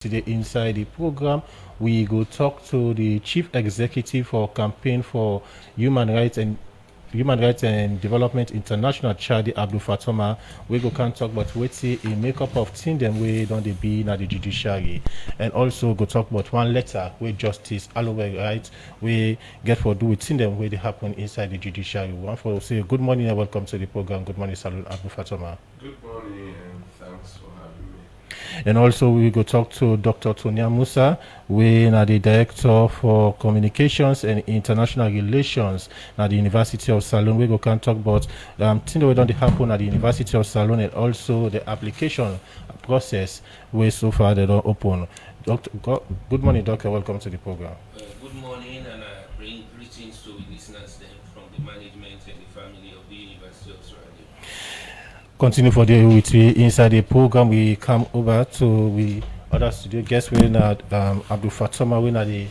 Today inside the program, we go talk to the Chief Executive for Campaign for Human Rights and Development International, Chadi Abdul Fatoma. We go can talk about wetin a makeup of team them we don't they be na the judiciary, and also go talk about one letter where Justice Alloway right we get for do with team them where they happen inside the judiciary. One for say good morning and welcome to the program. Good morning, Salud Abdul Fatoma. Good morning and thanks for having me. And also we go talk to Dr. Tonia Musa, we are the Director for Communications and International Relations at the University of Salone. We go can talk about things that don't happen at the University of Salone and also the application process where so far they don't open. Good morning, Doctor. Welcome to the program. Good morning, and I bring greetings to listeners then from the management and the family of the University of Australia. Continue for the with we inside the program. We come over to we other studio guests. We had Abdul Fatoma, we are the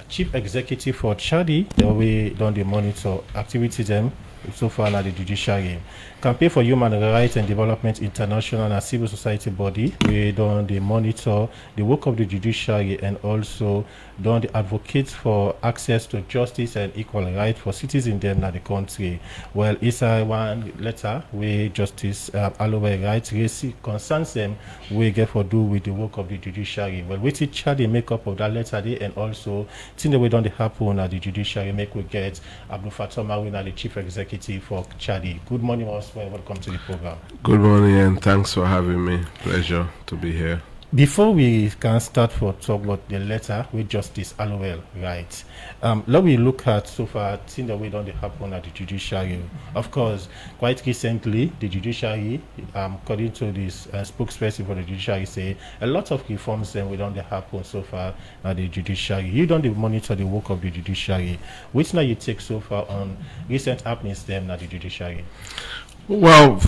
Chief Executive for Chadi. We done the monitor activities them so far na the judiciary. Campaign for Human Rights and Development International and civil society body. We done the monitor the work of the judiciary and also done the advocates for access to justice and equal rights for citizens in the country. Well, it's one letter where Justice Alloway rights concerns them we get for do with the work of the judiciary. Well, we teach the makeup of that letter day and also things that we don't happen at the judiciary make we get Abdul Fatoma, we are the Chief Executive for Chadi. Good morning, also welcome to the program. Good morning and thanks for having me. Pleasure to be here. Before we can start for talk about the letter with Justice Alloway right, let me look at so far things that we don't happen at the judiciary. Of course, quite recently the judiciary, according to this spokesperson for the judiciary, say a lot of reforms then we don't happen so far at the judiciary. You don't monitor the work of the judiciary. Which now you take so far on recent happenings then at the judiciary? Well,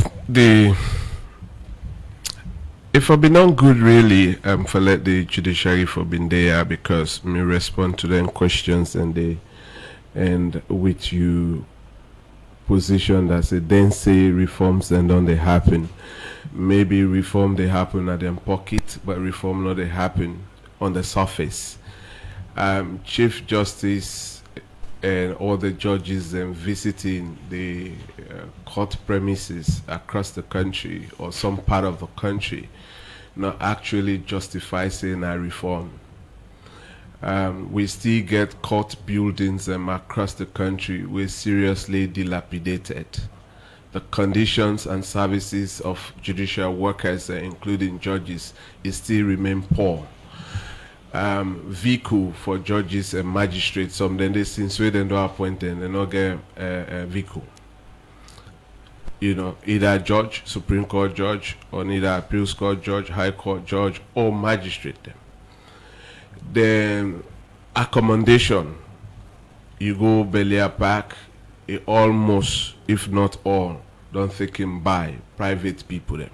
if I've been on good really for let the judiciary for been there because me respond to them questions and with you position that say then say reforms and don't they happen. Maybe reform they happen at them pocket, but reform not they happen on the surface. Chief Justice and all the judges visiting the court premises across the country or some part of the country not actually justify saying a reform. We still get court buildings across the country we're seriously dilapidated. The conditions and services of judicial workers, including judges, is still remain poor. Vehicle for judges and magistrates. Some then they since we don't appoint them, they not get a vehicle. You know, either judge, Supreme Court judge, or either appeals court judge, High Court judge, or magistrate them. Then accommodation, you go Belia Park, it almost, if not all, don't think him by private people them.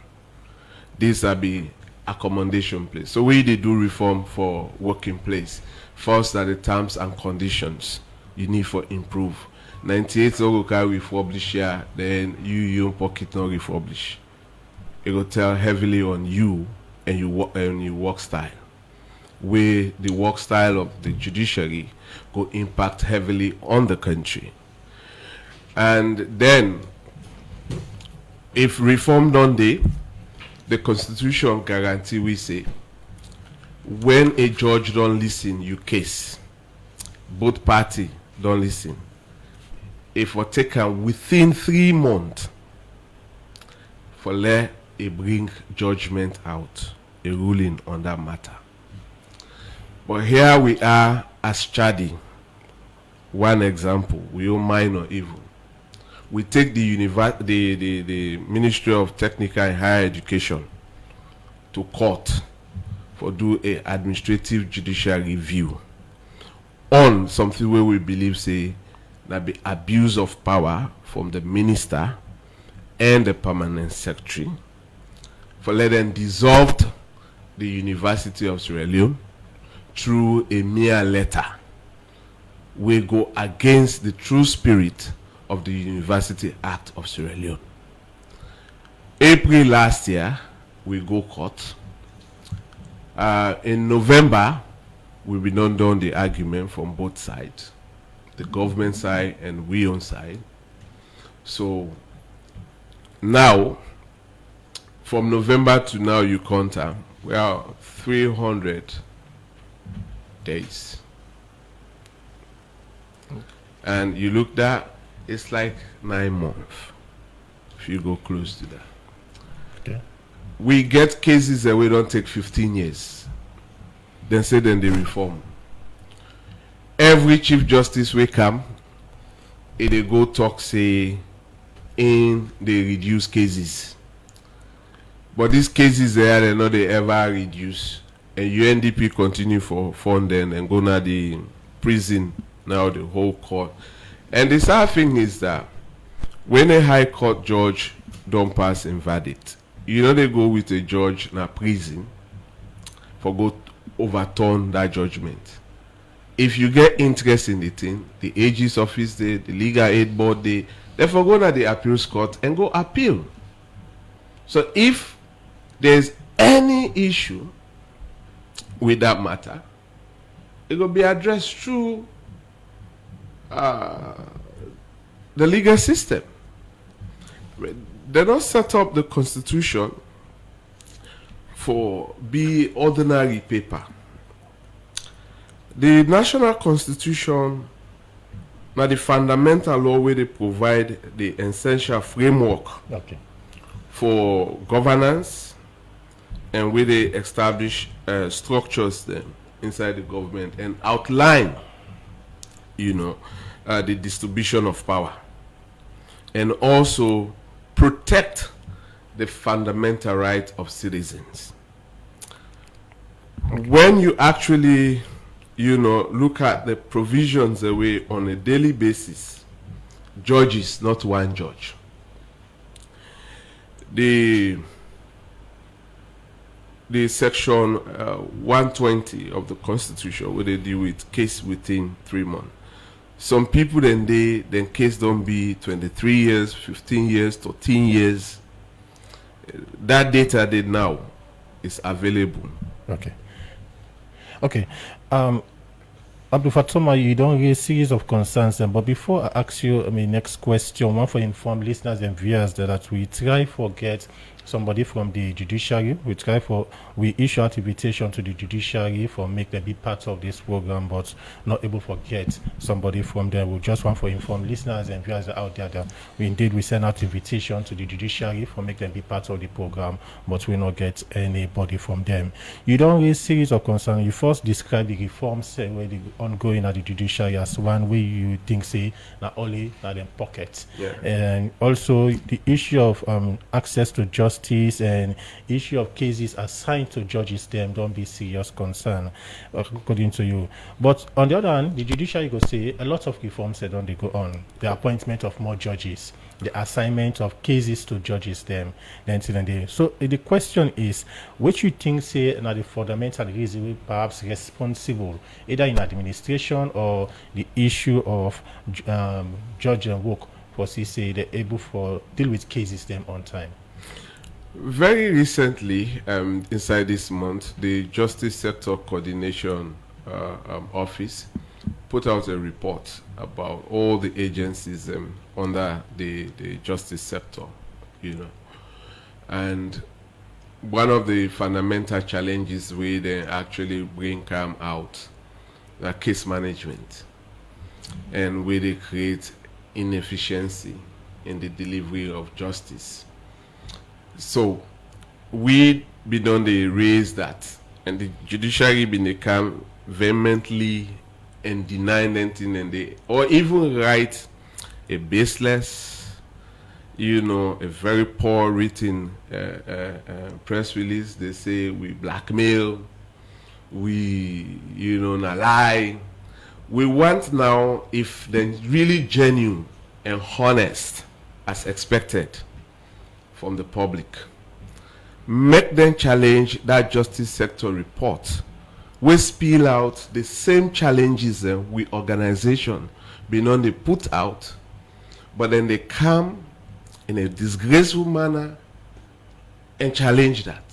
These are be accommodation place. So we they do reform for working place. First are the terms and conditions you need for improve. 98 will refurbish here, then you pocket not refurbish. It will tell heavily on you and your work style. Where the work style of the judiciary go impact heavily on the country. And then if reform done day, the constitution guarantee we say when a judge don't listen you case both party don't listen if we take within 3 months for let a bring judgment out a ruling on that matter. But here we are as Chadi. One example, we all minor even. We take the Ministry of Technical and Higher Education to court for do a administrative judicial review on something where we believe say that be abuse of power from the minister and the permanent secretary for let them dissolved the University of Sierra Leone through a mere letter. We go against the true spirit of the University Act of Sierra Leone. April last year, we go court. In November, we will not done the argument from both sides, the government side and we own side. So now, from November to now, you count, we are 300 days. And you look that, it's like 9 months, if you go close to that. Okay. We get cases that we don't take 15 years. Then say then they reform. Every Chief Justice will come, they go talk, say, in they reduce cases. But these cases there, they know they ever reduce. And UNDP continue for funding and go now the prison, now the whole court. And the sad thing is that when a high court judge don't pass in verdict, you know they go with a judge in a prison for go overturn that judgment. If you get interest in the thing, the AG's office, the legal aid board, they therefore go to the appeals court and go appeal. So if there's any issue with that matter, it will be addressed through the legal system. They don't set up the constitution for be ordinary paper. The national constitution, now the fundamental law where they provide the essential framework for governance and where they establish structures then inside the government and outline, the distribution of power and also protect the fundamental rights of citizens. When you actually look at the provisions away on a daily basis, judges, not one judge. The section 120 of the Constitution, where they deal with case within 3 months. Some people then case don't be 23 years, 15 years, 13 years. That data they now is available. Okay. Abdul Fatoma, you don't raise series of concerns, but before I ask you, next question, one for inform listeners and viewers that we try to get somebody from the judiciary. We issue out invitation to the judiciary for make them be part of this program, but not able to get somebody from there. We just want to inform listeners and viewers out there that we send out invitation to the judiciary for make them be part of the program, but we not get anybody from them. You don't raise series of concerns. You first describe the reforms where the ongoing at the judiciary as one way you think say not only not in pockets, and also the issue of access to justice and issue of cases assigned to judges, them don't be serious concern according to you. But on the other hand, the judiciary go say a lot of reforms that don't they go on. The appointment of more judges, the assignment of cases to judges, them then so the question is, which you think say now the fundamental reason perhaps responsible either in administration or the issue of judge and work for say they're able for deal with cases them on time. Very recently, inside this month, the Justice Sector Coordination Office put out a report about all the agencies under the justice sector, And one of the fundamental challenges we then actually bring out case management, and where they create inefficiency in the delivery of justice. So we been on the raise that, and the judiciary been they come vehemently and deny anything, and or even write a baseless, a very poor written press release. They say we blackmail, we not lie. We want now, if they're really genuine and honest as expected from the public, make them challenge that justice sector report. We spill out the same challenges we organization beyond they put out, but then they come in a disgraceful manner and challenge that.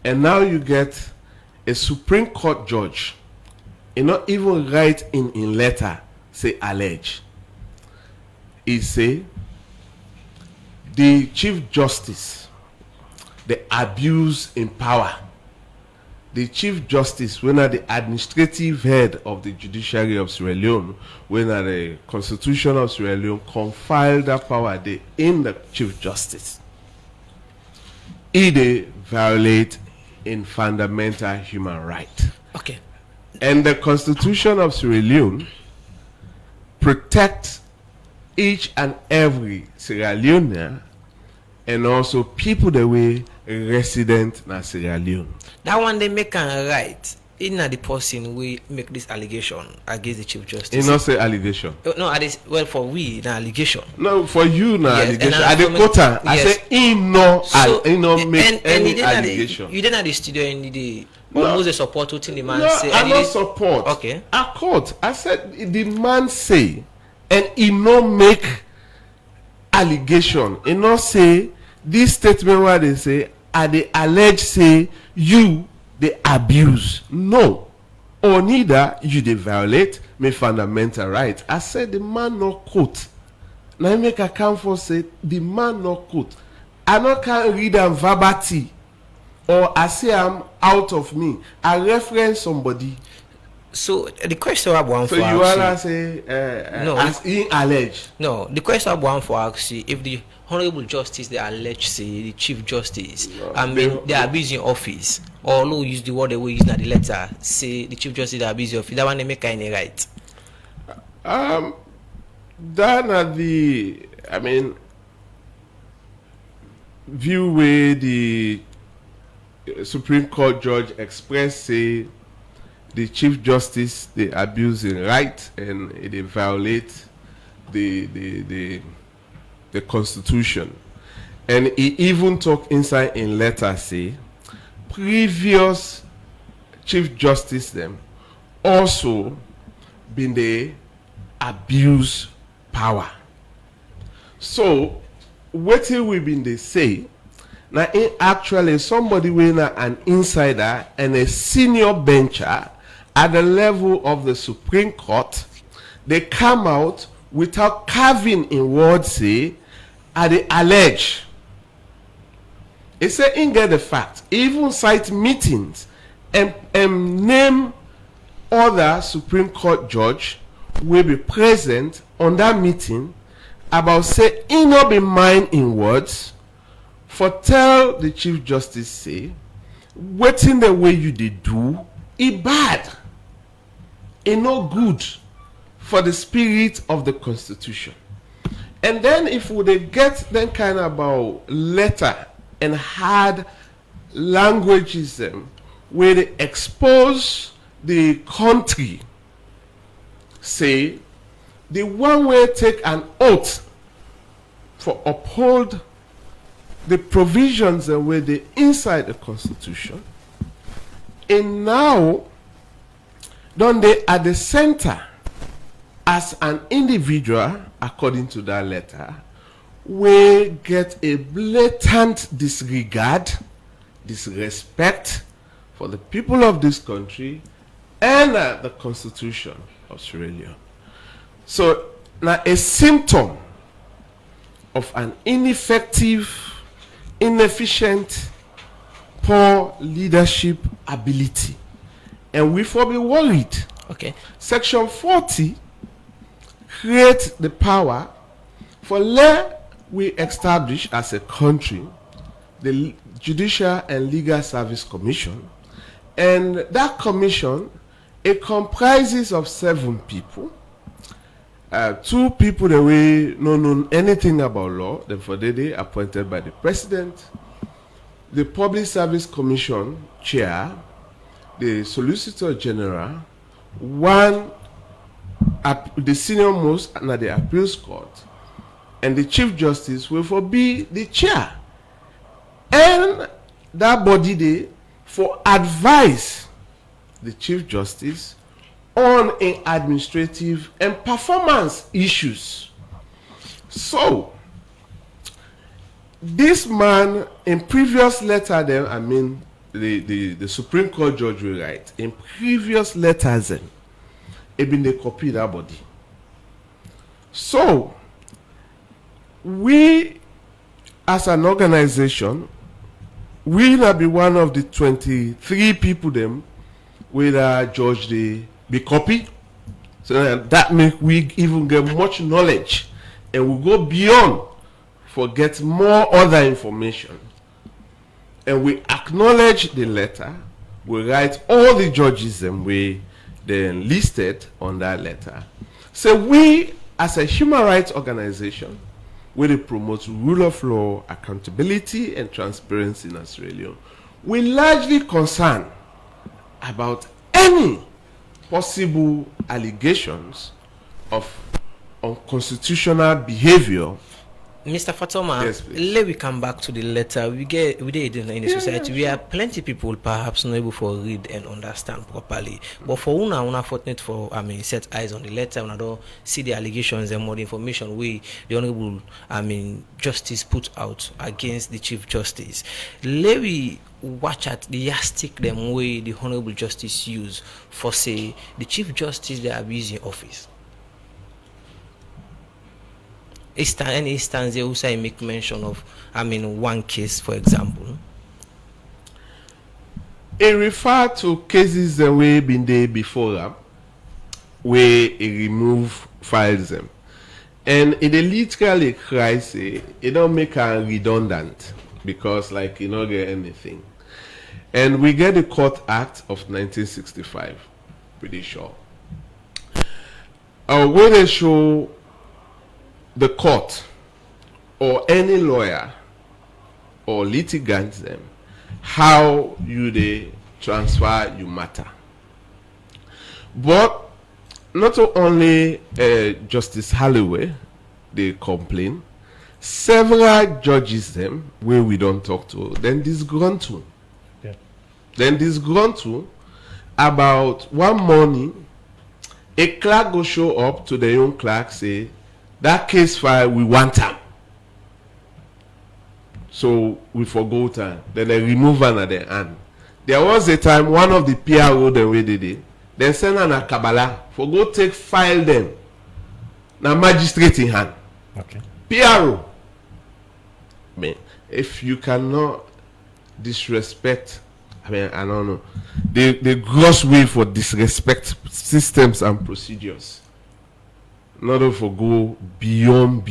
And now you get a Supreme Court judge, he not even write in letter say allege. He say the Chief Justice, the abuse in power. The Chief Justice, when are the administrative head of the judiciary of Sierra Leone, when are the Constitution of Sierra Leone confide that power they in the Chief Justice. They violate in fundamental human right. Okay. And the Constitution of Sierra Leone protects each and every Sierra Leonean and also people that were resident in Sierra Leone. That one they make an right. In the person we make this allegation against the Chief Justice. You not say allegation. No, well for we the allegation. No, for you na Yes, allegation. and At the quota, I yes. say he no make any and allegation. You didn't at the studio any day. No. Almost the support what the man No, say. I and not it- support. Okay. I court. I said the man say, and he no make allegation. He not say this statement where they say, are they allege say you they abuse. No. Or neither you they violate my fundamental right. I said the man no quote. Now I make account for say the man no quote. I not can read them verbatim. Or I say I'm out of me. I reference somebody. So the question I want So for you ask wanna say No. as he allege. no, the question I want for ask you, if the Honorable Justice they allege say the Chief Justice, No, I mean they- they are abusing office, or who use the word they will use in the letter, say the Chief Justice they abuse office, that one they make any right. That na the view where the Supreme Court judge express say the Chief Justice they abuse in right and they violate the Constitution. And he even talk inside in letter say previous Chief Justice them also been they abuse power. So what we been they say now actually somebody when an insider and a senior bencher at the level of the Supreme Court, they come out without carving in words say are they allege. It say in get the fact, even cite meetings and name other Supreme Court judge will be present on that meeting about say he not be mine in words for tell the Chief Justice say waiting the way you did do it bad, it no good for the spirit of the Constitution. And then if we they get then kind of about letter and hard languages where they expose the country, say the one way take an oath for uphold the provisions where they inside the Constitution, and now don't they at the center as an individual according to that letter we get a blatant disregard, disrespect for the people of this country and the Constitution of Sierra Leone. So now a symptom of an ineffective, inefficient, poor leadership ability. And we for be worried. Okay. Section 40 creates the power for let we establish as a country the Judicial and Legal Service Commission. And that commission, it comprises of 7 people. 2 people that we no know anything about law, therefore they appointed by the president, the Public Service Commission chair, the Solicitor General, one the senior most at the appeals court, and the Chief Justice will for be the chair. And that body they for advise the Chief Justice on in administrative and performance issues. So this man in previous letter them, the Supreme Court judge will write in previous letters, it been they copy that body. So we, as an organization, we not be one of the 23 people them where judge they be copy. So that make we even get much knowledge, and we go beyond for get more other information. And we acknowledge the letter. We write all the judges and we then listed on that letter. So we, as a human rights organization, we promote rule of law, accountability, and transparency in Australia. We largely concerned about any possible allegations of unconstitutional behavior. Mr. Fatoma, Yes, please. let me come back to the letter. We did in the society. We are plenty people perhaps not able to read and understand properly. But for una fortunate for set eyes on the letter, una don't see the allegations and more information we the honorable justice put out against the Chief Justice. Let me watch at the yardstick them way the honorable justice use for say the Chief Justice they abuse in office. Any instance they also make mention of one case, for example. It refer to cases that we been there before where it remove files them. And it literally cries it don't make her redundant because like you don't get anything. And we get the Court Act of 1965, pretty sure. Where they show the court or any lawyer or litigant them how you they transfer your matter. But not only Justice Holloway they complain, several judges them where we don't talk to then disgruntled. Yeah. Then disgruntled about one morning a clerk go show up to the young clerk say that case file we want them. So we forgot her. Then they remove her at the hand. There was a time one of the PRO the way they did. Then send her a Kabbalah for go take file them. Now magistrate in hand. Okay. PRO. Man, if you cannot disrespect, I don't know. The gross way for disrespect systems and procedures. Not for go beyond.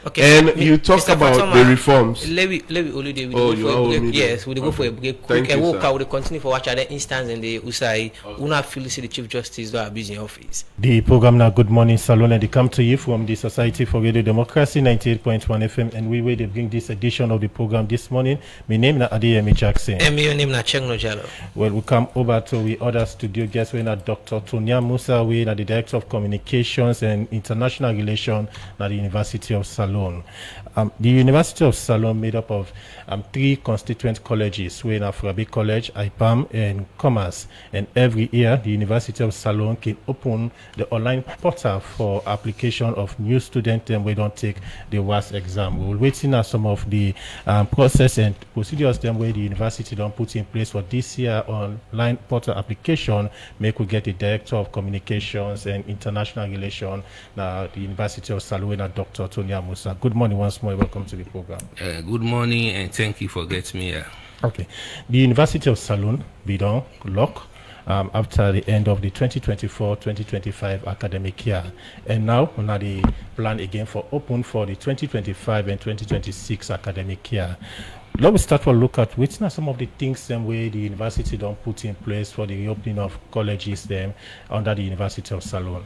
Okay. And you talk Mr. about Fatoma, the reforms. Let me only do Oh, go you for a are break. only Yes, there. we go for a break. Thank Quick you, walk sir. out. We continue for watch other instance and the Usai. Una feel see the Chief Justice do abuse in office. The program now Good Morning Salon and they come to you from the Society for Radio Democracy 98.1 FM and we will they bring this edition of the program this morning. My name is Adeyemi Jackson. And your name na Cheng Jalo. Well, we come over to the other studio guest. We are Dr. Tonya Musa, we are the Director of Communications and International Relations at the University of Salon. The University of Salon made up of 3 constituent colleges. We are Afrabi College, IPAM, and Commerce. And every year, the University of Salon can open the online portal for application of new students and we don't take the WAS exam. We're waiting at some of the process and procedures them where the university don't put in place for this year online portal application. Make we get the Director of Communications and International Relations now the University of Salon, Dr. Tonya Musa. Good morning once more. Welcome to the program. Good morning and thank you for getting me here. Okay. The University of Salon, we don't lock after the end of the 2024-2025 academic year. And now we have the plan again for open for the 2025 and 2026 academic year. Let me start to look at which are some of the things them way the university don't put in place for the reopening of colleges them under the University of Salon.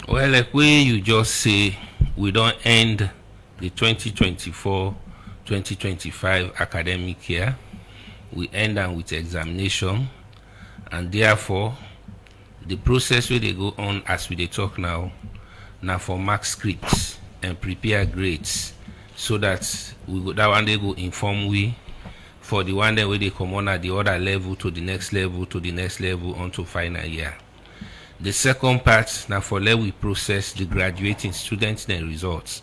Well, like way you just say, we don't end the 2024-2025 academic year. We end them with examination, and therefore the process where they go on as we they talk now for mark scripts and prepare grades so that we go that one they go inform we for the one day where they come on at the other level to the next level to the next level onto final year. The second part now for let we process the graduating students and results.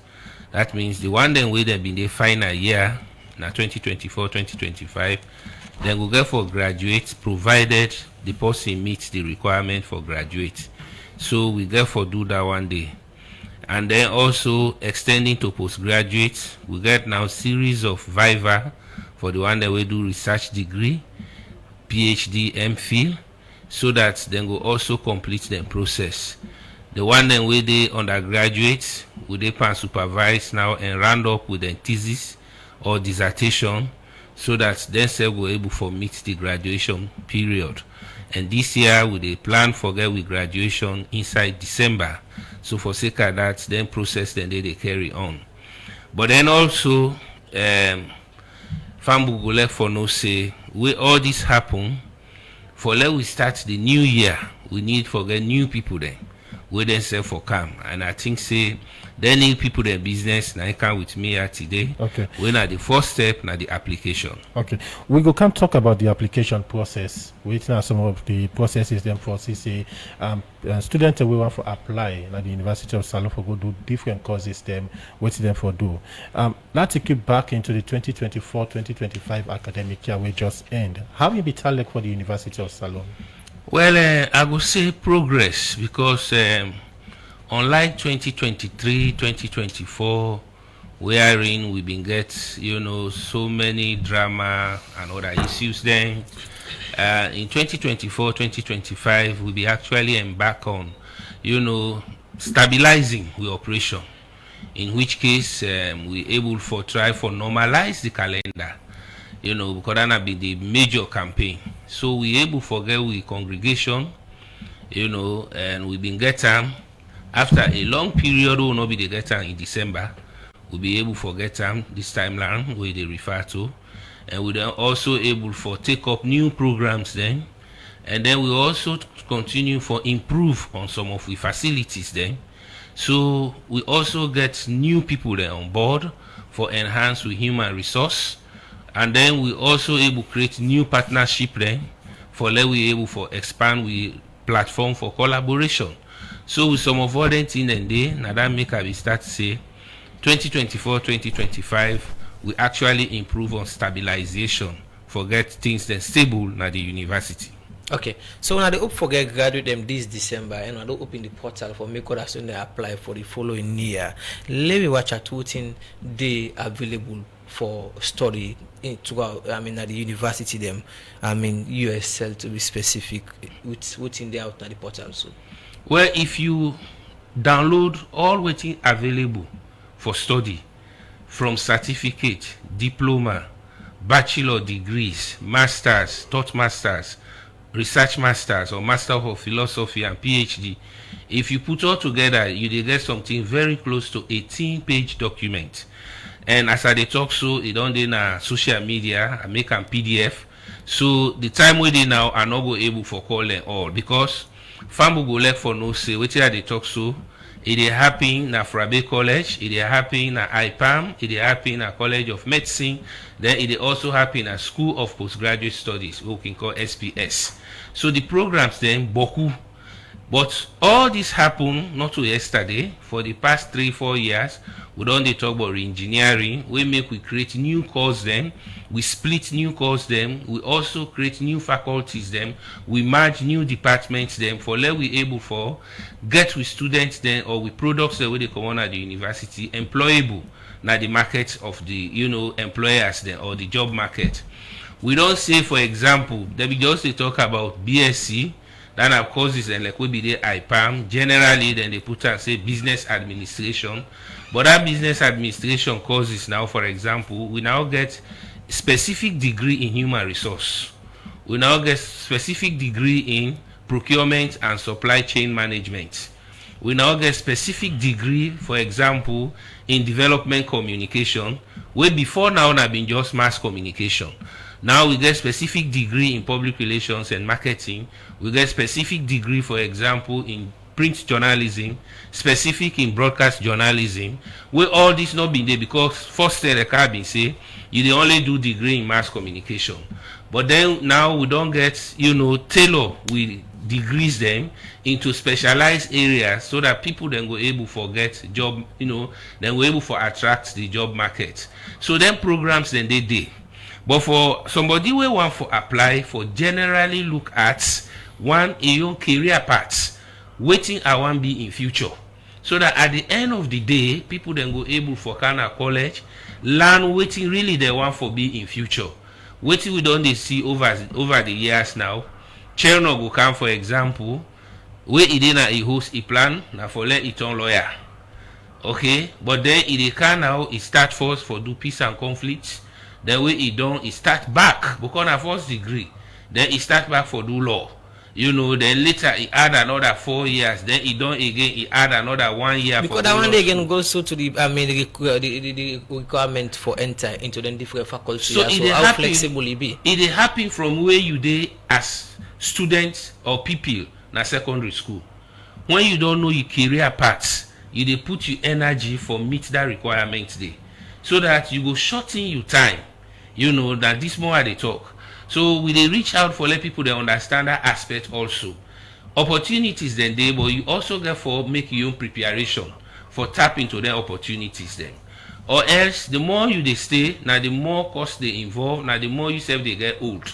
That means the one then where they been the final year now 2024-2025 Then we get for graduate, provided the person meets the requirement for graduate. So we get for do that one day. And then also extending to postgraduate, we get now series of viva for the one that we do research degree, PhD, MPhil, so that then go also complete the process. The one then we they undergraduate, we they pan supervise now and round up with the thesis or dissertation, so that then say we're able to meet the graduation period. And this year we they plan for get with graduation inside December. So for sake of that, then process then they carry on. But then also Fambugole for no say where all this happen, for let we start the new year, we need for get new people then. We then say for come. And I think say they need people their business now come with me here today. Okay. When are the first step now the application. Okay. We go come talk about the application process. Waiting at some of the processes then for CC students we want to apply at the University of Salon for go do different courses them waiting them for do. Let's keep back into the 2024-2025 academic year we just end. How will be talent for the University of Salon? Well, I would say progress because unlike 2023-2024, wherein we've been get so many drama and other issues, then in 2024-2025 we'll be actually embark on stabilizing the operation, in which case we able for try for normalize the calendar, because that be the major campaign. So we able forget with congregation, and we've been getting after a long period will not be the get in December. We'll be able to get them this time around where they refer to, and we're also able for take up new programs then, and then we also continue for improve on some of the facilities then. So we also get new people there on board for enhance with human resource. And then we also able to create new partnership then for let we able for expand with platform for collaboration. So with some of other things and day, now that make we start to say 2024-2025 we actually improve on stabilization for get things then stable na the university. Okay, so when I hope for get graduate them this December, and I don't open the portal for make others when they apply for the following year. Let me watch at what they available for study at the university them. USL to be specific. What's in there out at the portal so. Well, if you download all waiting available for study from certificate, diploma, bachelor degrees, masters, thought masters, research masters or master of philosophy and PhD, if you put all together you get something very close to 18-page document. And as I talk so it on in social media I make a PDF, so the time we dey now are not go able for call them all because family go left for no say wetin I dey talk so it dey happen na Frabe College, it dey happen na IPAM, it dey happen na College of Medicine, then it dey also happen at School of Postgraduate Studies we can call SPS. So the programs then boku, but all this happened not to yesterday. For the past 3-4 years we don't dey talk about re-engineering. We create new course then, we split new course them, we also create new faculties them, we merge new departments them for let we able for get with students then or with products that we they come on at the university employable now the market of the employers then or the job market. We don't say for example that we just talk about BSc, then of course and like we be the IPAM generally, then they put and say business administration, but that business administration courses now for example we now get specific degree in human resource, we now get specific degree in procurement and supply chain management, we now get specific degree for example in development communication, where before now have been just mass communication. Now we get specific degree in public relations and marketing. We get specific degree, for example, in print journalism, specific in broadcast journalism. Where all this not been there because first thing the car been say you dey only do degree in mass communication. But then now we don't get tailor with degrees them into specialized areas so that people then go able for get job, then go able for attract the job market. So then programs then they. But for somebody we want to apply for, generally look at one in your career paths, waiting I want be in future. So that at the end of the day, people then go able for kind of college, learn waiting really they want for be in future. Waiting we don't they see over the years now. Cherno go come for example, where he did a host a plan now for let it on lawyer. Okay, but then it can now it start first for do peace and conflict. Then way he done it start back because of first degree. Then he start back for do law. You know, then later he add another 4 years. Then he done again. He add another 1 year. Because that one day again goes so to the the requirement for enter into the different faculties. So how flexible it be? It happen from where you dey as students or people na secondary school. When you don't know your career paths, you dey put your energy for meet that requirement day, so that you go shorten your time. You know that this more they talk. So we dey reach out for let people they understand that aspect also. Opportunities then dey, but you also get for make your own preparation for tap into their opportunities then. Or else the more you they stay, now the more cost they involve, now the more you self they get old.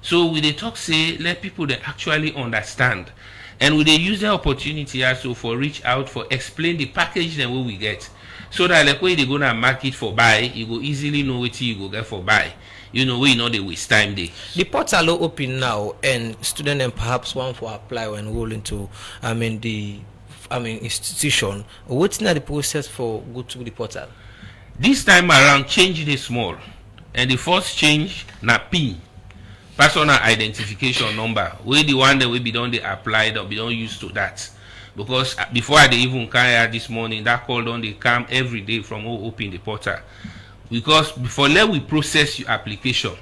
So we dey talk say let people they actually understand. And we dey use the opportunity also for reach out for explain the package then what we get. So that like when they go to market for buy, you go easily know what you go get for buy. You know, we know they waste time there. The portal open now, and student and perhaps one for apply or enroll into institution. What's not the process for go to the portal? This time around, change it small, and the first change na PIN, personal identification number. Where the one that will be done they applied or be done used to that. Because before I even carry out this morning, that call on they come every day from who open the portal. Because before let we process your application,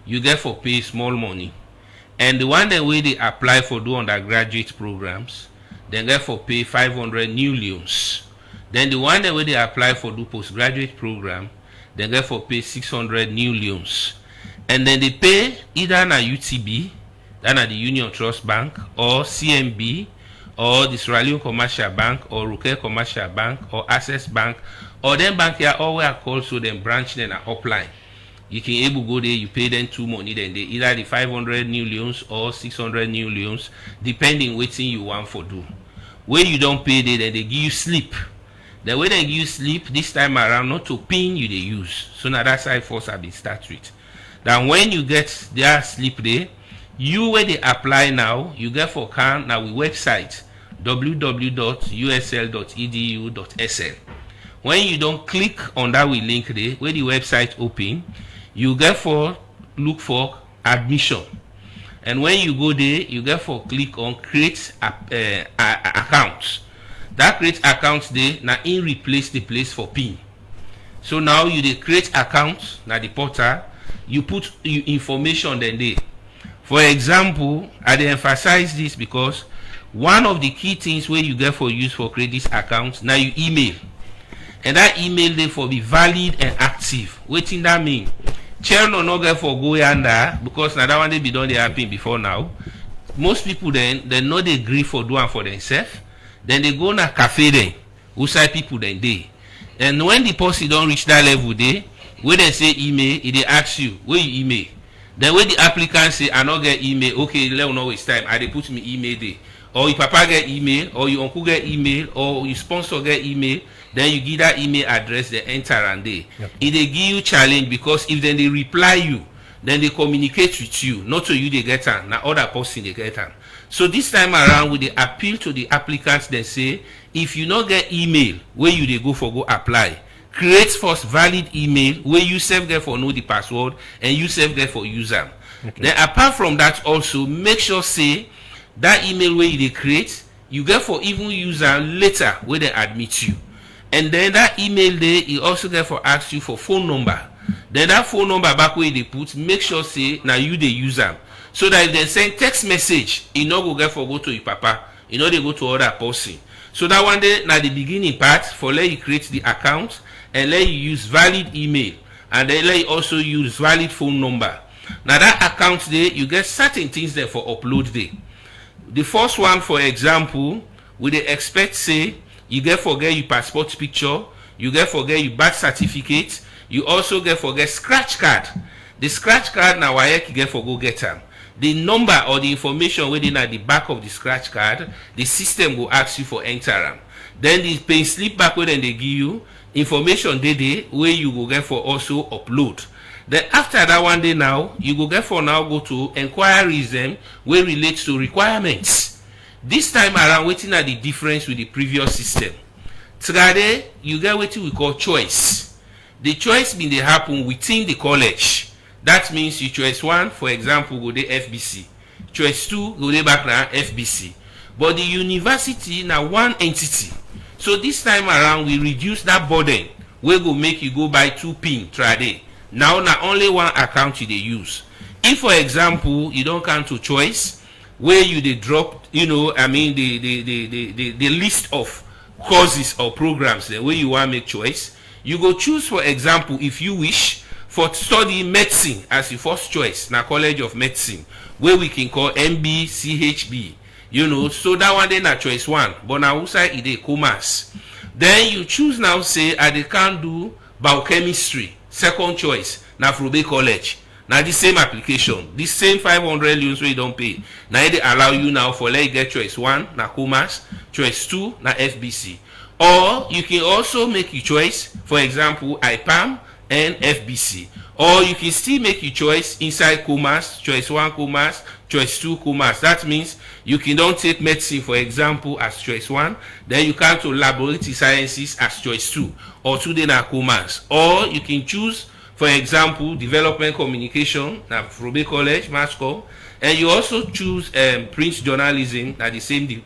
you get for pay small money. And the one that way they apply for do undergraduate programs, then get for pay 500 new leons. Then the one that way they apply for do postgraduate program, then get for pay 600 new leons. And then they pay either na UTB, then at the Union Trust Bank, or CMB, or the Sierra Leone Commercial Bank, or Rukel Commercial Bank, or Access Bank, or then bank here always are called so then branch then are upline. You can able go there, you pay them 2 money, then they either the 500 new leons or 600 new leons, depending waiting you want for do. When you don't pay there, then they give you slip. The way they give you slip this time around, not to pin you they use. So now that's how first have been start with. Then when you get their slip there, you where they apply now, you get for can now we website www.usl.edu.sl. When you don't click on that we link there, where the website open, you get for look for admission. And when you go there, you get for click on create accounts. That create accounts there now in replace the place for PIN. So now you dey create accounts now the portal, you put your information then there. For example, I dey emphasize this because one of the key things where you get for use for create this account now you email. And that email therefore be valid and active. Waiting that mean chair no get for go yonder because now that one they be done they happen before now. Most people then they know they agree for doing for themselves. Then they go na cafe then outside people then they. And when the person don't reach that level there, where they say email, they ask you where you email. Then when the applicant say I not get email, okay, let me know waste time. I they put me email there. Or your papa get email, or your uncle get email, or your sponsor get email. Then you give that email address, they enter and they. Yep. If they give you challenge because if then they reply you, then they communicate with you, not to you they get on, now other person they get on. So this time around, with the appeal to the applicants, they say, if you not get email, where you they go for go apply, create first valid email where you self get for know the password and you self get for use them. Okay. Then apart from that also, make sure say that email where you they create, you get for even use them later where they admit you. And then that email there, you also get for ask you for phone number. Then that phone number back where they put, make sure say now you they use them. So that if they send text message, you know go get for go to your papa, you know they go to other person. So that one day now the beginning part for let you create the account and let you use valid email and then let you also use valid phone number. Now that account there, you get certain things there for upload there. The first one, for example, we they expect say you get forget your passport picture, you get forget your birth certificate, you also get forget scratch card. The scratch card na WAEC get for go get am. The number or the information within at the back of the scratch card, the system will ask you for enter am. Then the pay slip back where then they give you information dey where you go get for also upload. Then after that one day now, you go get for now go to inquiries them where relates to requirements. This time around, waiting at the difference with the previous system. Today, you get what we call choice. The choice mean they happen within the college. That means you choice one, for example, go to FBC. Choice two, go to back now FBC. But the university now one entity. So this time around, we reduce that burden. We go make you go buy 2 pin trade. Now only one account you they use. If for example you don't come to choice where you they drop, the list of courses or programs the way you want to make choice, you go choose for example if you wish for study medicine as your first choice na College of Medicine where we can call MB CHB, so that one then na choice one, but now outside it dey commerce. Then you choose now say I can't do biochemistry. Second choice na Frobe College. Now the same application, the same 500 loans we don't pay. Now they allow you now for let you get choice one na commerce, choice two na FBC. Or you can also make your choice, for example, IPAM and FBC. Or you can still make your choice inside commerce, choice one commerce, choice two commerce. That means you can don't take medicine, for example, as choice one, then you come to laboratory sciences as choice two, or today na commerce. Or you can choose, for example, development communication, na Frobe College, MassCom, and you also choose print journalism at the same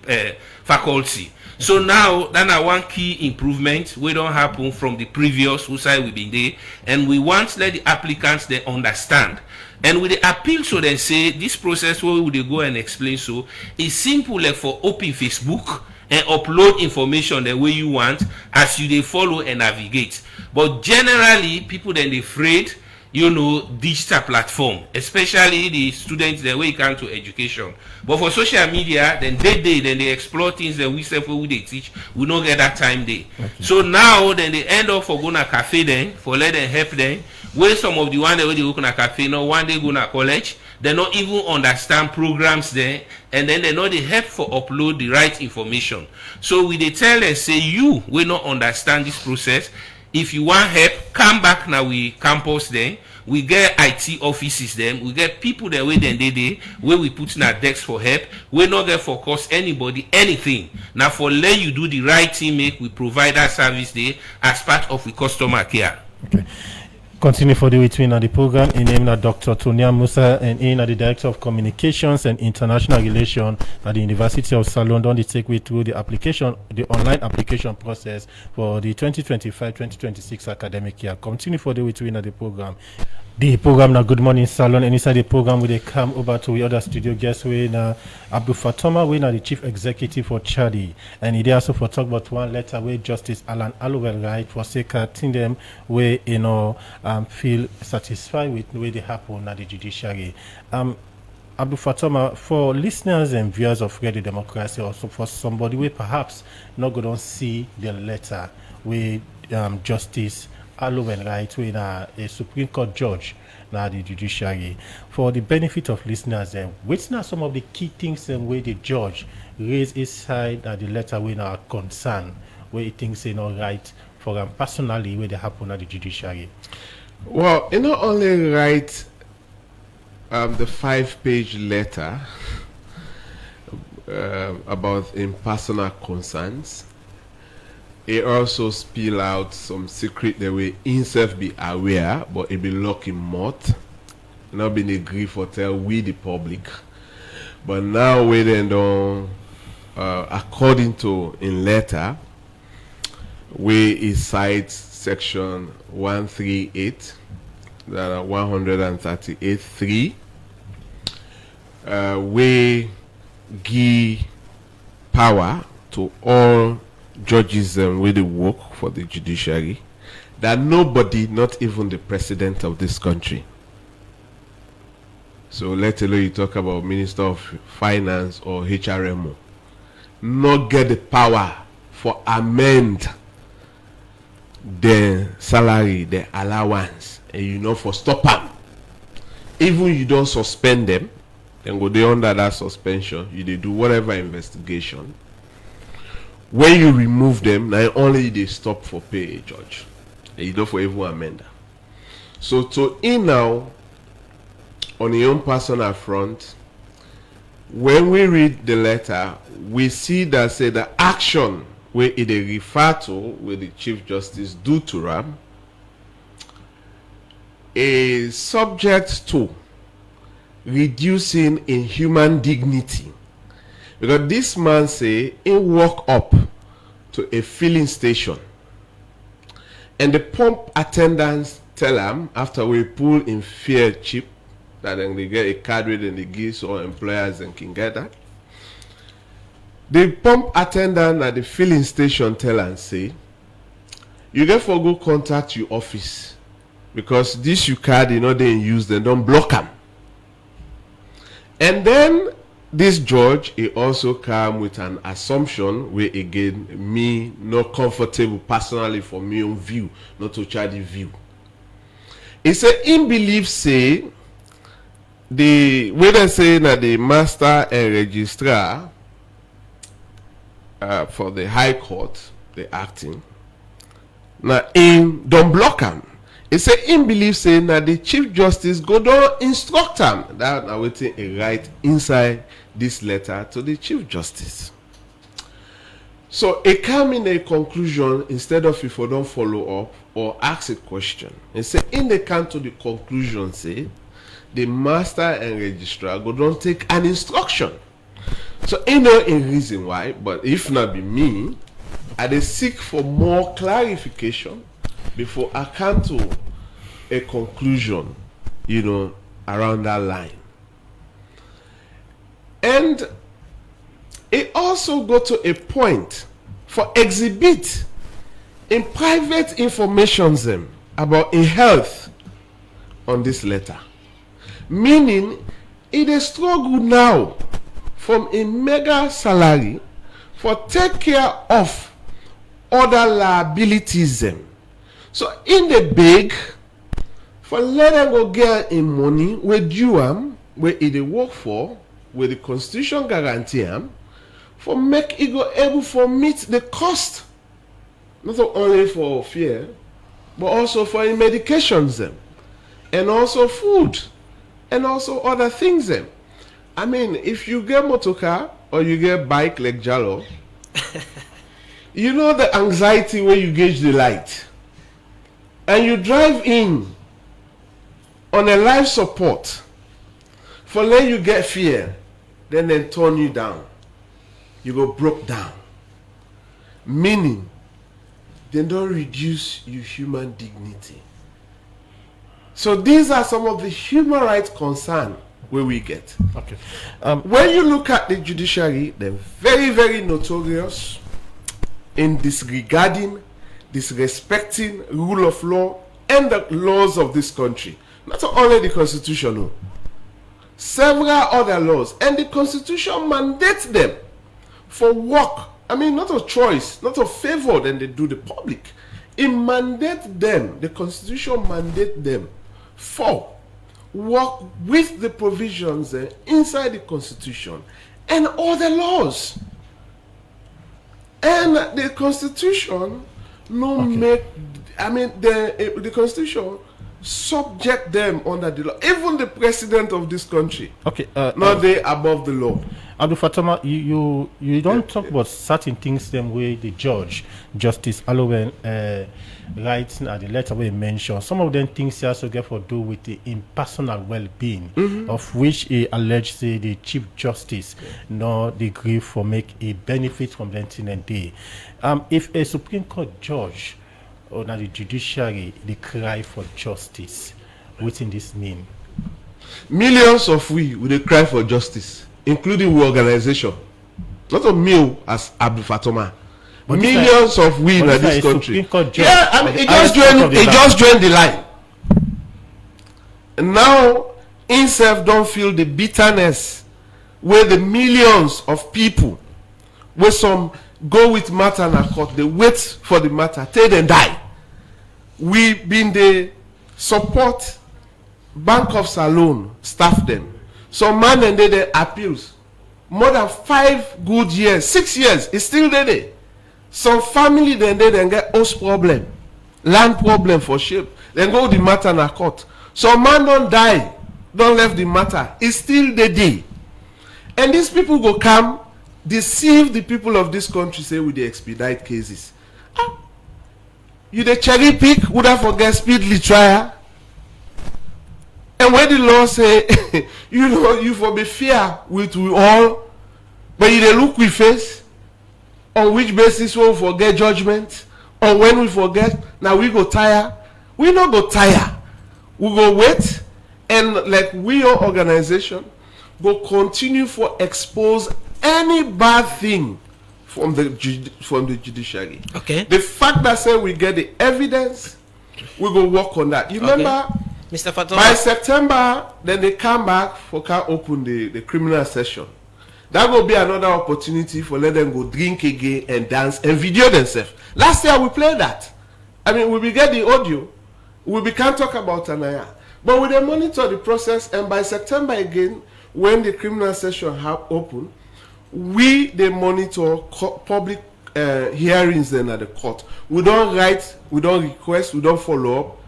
faculty. So now that is one key improvement we don't happen from the previous who side we been there, and we want to let the applicants they understand. And with the appeal, so they say this process where we go and explain so is simple like for open Facebook and upload information the way you want as you they follow and navigate. But generally people then they afraid digital platform, especially the students the way come to education. But for social media, then they explore things that we say for they teach, we don't get that time there. Okay. So now then they end up for going to cafe then for let them help them. Where some of the one that they go to cafe now, one day go to college, they not even understand programs there, and then they know they help for upload the right information. So we they tell them say you will not understand this process. If you want help, come back now. We campus then. We get IT offices then. We get people that way then they where we put in our decks for help. We not get for cost anybody anything. Now for let you do the right thing, make we provide that service there as part of the customer care. Okay. Continue for the between the program in name of Dr. Tonia Musa and in the Director of Communications and International Relations at the University of South London. They take we through the online application process for the 2025-2026 academic year. Continue for the between the program. The program now Good Morning Salon, and inside the program we come over to the other studio guest we na Abdul Fatoma, we na the Chief Executive for Chadi, and he also for talk about one letter where Justice Alan Allowell write for sake of them where feel satisfied with the way they happen at the judiciary. Abdul Fatoma, for listeners and viewers of Radio Democracy, also for somebody who perhaps not going to see the letter where Justice Allowell right when a Supreme Court judge now the judiciary, for the benefit of listeners, which are some of the key things and where the judge raised his side at the letter when are concerned, where he thinks right for them personally where they happen at the judiciary. Well, you not only write the 5-page letter about impersonal concerns, it also spill out some secret that we himself be aware, but it be locked in mouth, not been agree for tell we the public. But now we then don't, according to in letter, we cite section 138, that are 138.3, we give power to all judges with the work for the judiciary, that nobody, not even the president of this country, so let alone you talk about Minister of Finance or HRMO, not get the power for amend the salary, the allowance, and for stop them even you don't suspend them, then go they under that suspension, you they do whatever investigation. When you remove them, now only they stop for pay a judge. And you don't for even amend that. So to in now, on your own personal front, when we read the letter, we see that say the action where it refer to, where the Chief Justice do to Ram, is subject to reducing in human dignity. Because this man say he walk up to a filling station and the pump attendants tell him after we pull in fair chip that then they get a card with and they give so employers and can get that. The pump attendant at the filling station tell and say, you get for go contact your office because this you card you know they use them, don't block them. And then this judge he also come with an assumption where again me not comfortable personally for me own view, not to try the view. He said in belief say the way they say that the master and registrar for the High Court, the acting, now in don't block him. He say in belief saying that the Chief Justice go down instruct him. That now waiting a right inside this letter to the Chief Justice. So it come in a conclusion instead of if you don't follow up or ask a question. He say in the come to the conclusion say the master and registrar go down take an instruction. So you know a reason why, but if not be me, I dey seek for more clarification before I come to a conclusion, you know, around that line. And it also go to a point for exhibit in private information them about in health on this letter. Meaning, it is struggle now from a mega salary for take care of other liabilities them. So in the beg for let them go get in money where due am, where it they work for, where the constitution guarantee am, for make it go able for meet the cost, not only for fear, but also for in medications them, and also food, and also other things them. I mean, if you get motor car or you get bike like Jalo, you know the anxiety where you gauge the light, and you drive in on a life support for let you get fear, then they turn you down. You go broke down. Meaning, they don't reduce your human dignity. So these are some of the human rights concerns where we get. Okay. When you look at the judiciary, they're very, very notorious in disregarding, disrespecting rule of law and the laws of this country. Not only the constitution, no. Several other laws. And the constitution mandates them for work. I mean, not a choice, not a favor, then they do the public. It mandates them, the constitution mandates them for work with the provisions inside the constitution and other laws. And the constitution no make, I mean, the constitution subject them under the law. Even the president of this country, not they above the law. Abdul Fatoma, you don't talk about certain things them way the judge, Justice Alowen, writing at the letter where he mentioned. Some of them things he also get for do with the impersonal well-being, of which he alleged say the Chief Justice no degree for make a benefit from the incident day. If a Supreme Court judge or the judiciary they cry for justice, what in this mean? Millions of we will cry for justice, including the organization. Not a meal as Abdul Fatoma. But millions of we in this country. Yeah, I mean, it just joined the line. And now, himself don't feel the bitterness where the millions of people, where some go with matter and court, they wait for the matter till they die. We been the support Bankoffs alone staff them. Some man and they appeals. More than 5 good years, 6 years, it's still there. Some family then get house problem, land problem for sheep. Then go the matter in a court. Some man don't die, don't left the matter. It's still there. And these people go come, deceive the people of this country, say with the expedite cases. You the cherry pick, would I forget speedily trial? And when the law say, you know, you for be fair with we all, but you dey look with face, on which basis we forget judgment, or when we forget, now we go tire. We not go tire. We go wait, and like we your organization, go continue for expose any bad thing from the judiciary. Okay. The fact that say we get the evidence, we go work on that. You remember, Mr. Fatoma, by September, then they come back for can open the criminal session. That will be another opportunity for let them go drink again and dance and video themselves. Last year we played that. I mean, we will get the audio. We can't talk about Anaya. But we then monitor the process, and by September again, when the criminal session have open, we they monitor public hearings then at the court. We don't write, we don't request, we don't follow up.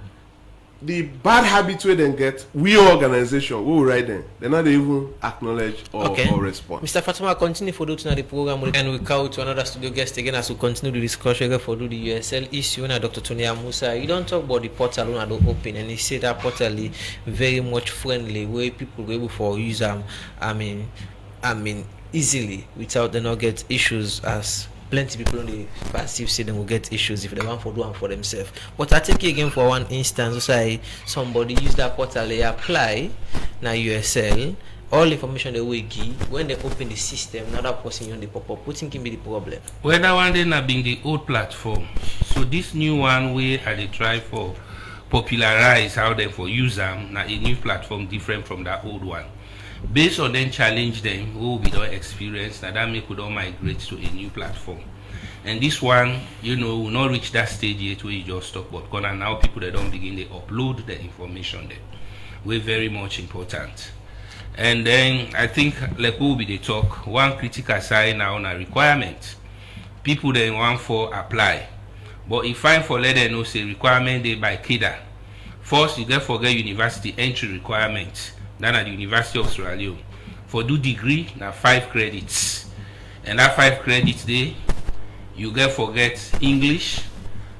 The bad habit we then get, we organization, we will write them. They're not even acknowledge or respond. Mr. Fatoma, continue for doing the program, and we call to another studio guest again as we continue the discussion for do the USL issue. Now, Dr. Tony Amusa, you don't talk about the portal on the open, and he said that portal is very much friendly, where people go able for use I mean, easily without they not get issues as. Plenty people on the passive say they will get issues if they want to do them for themselves. But I take it again for one instance, say somebody use that portal, they apply now USL, all information they will give when they open the system, another person on the pop-up, putting can be the problem. Well, that one then have been the old platform. So this new one we had a try for popularize how they for use them now a new platform different from that old one. Based on them challenge them who we don't experience, now that make we don't migrate to a new platform. And this one, you know, will not reach that stage yet where you just stop, but gonna now people that don't begin they upload the information there. We're very much important. And then I think like who will be the talk, one critical side now on a requirement. People then want for apply. But if I for let them know say requirement they by KIDA. First you get forget university entry requirement. Then at the University of Sierra Leone. For do degree, now 5 credits. And that 5 credits there, you get forget English,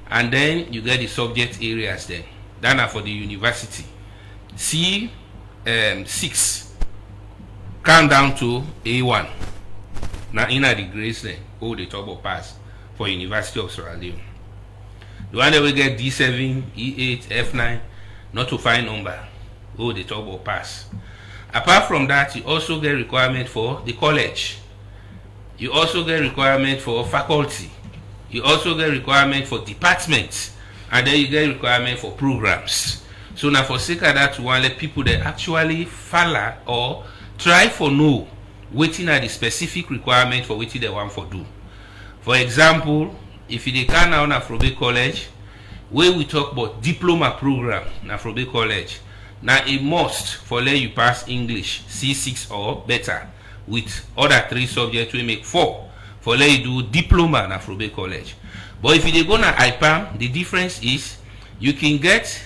and then you get the subject areas then. Then for the university. C6 count down to A1. Now in the grades then, all the top of pass for University of Sierra Leone. The one that we get D7, E8, F9, not to find number. Oh, the top will pass. Apart from that, you also get requirement for the college. You also get requirement for faculty. You also get requirement for departments. And then you get requirement for programs. So now for sake of that, one let people that actually follow or try for know waiting at the specific requirement for which they want for do. For example, if you can now na Afrobe College, where we talk about diploma program na Afrobe College. Now a must for let you pass English C6 or better with other 3 subjects we make 4 for let you do diploma in Afrobe College. But if you go na IPAM, the difference is you can get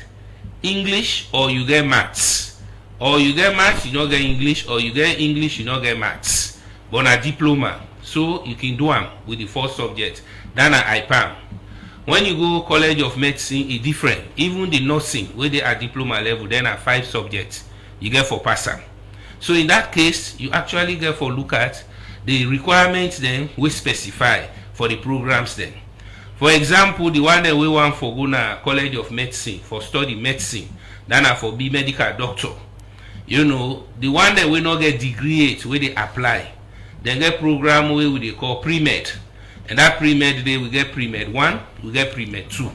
English or you get maths. Or you get maths, you don't get English, or you get English, you don't get maths. But na diploma. So you can do them with the 4 subjects. Then na IPAM. When you go College of Medicine, it's different. Even the nursing, where they are diploma level, then are 5 subjects you get for passing. So in that case, you actually get for look at the requirements then we specify for the programs then. For example, the one that we want for go na College of Medicine for study medicine, then are for be medical doctor. You know, the one that we not get degree 8 where they apply, then get program where they call pre-med. And that pre-med day we get pre-med 1, we get pre-med 2.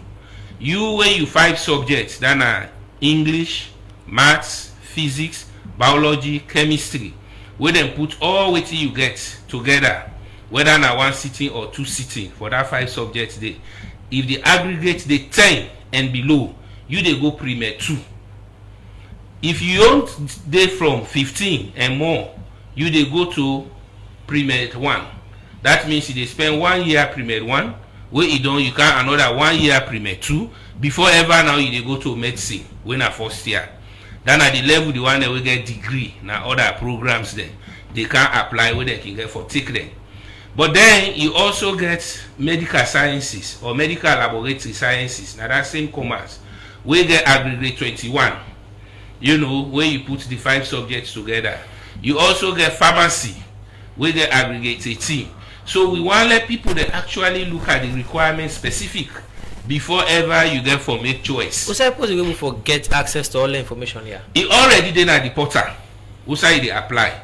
You when you 5 subjects, then are English, maths, physics, biology, chemistry. We then put all what you get together, whether na 1 sitting or 2 sitting for that 5 subjects day. If the aggregate the 10 and below, you they go pre-med 2. if you don't dey from 15 and more, you dey go to pre-med 1. That means you dey spend 1 year pre-med 1, where you don you can another 1 year pre-med 2 before ever now you dey go to medicine when na first year. Then at the level the one that we get degree now other programs then they can apply where they can get for take them. But then you also get medical sciences or medical laboratory sciences. Now that same commerce we get aggregate 21. You know, where you put the 5 subjects together. You also get pharmacy where they aggregate 18. So we want to let people that actually look at the requirements specific before ever you get for make choice. Who suppose you able to get access to all the information here? It already then at the portal. Who say they apply?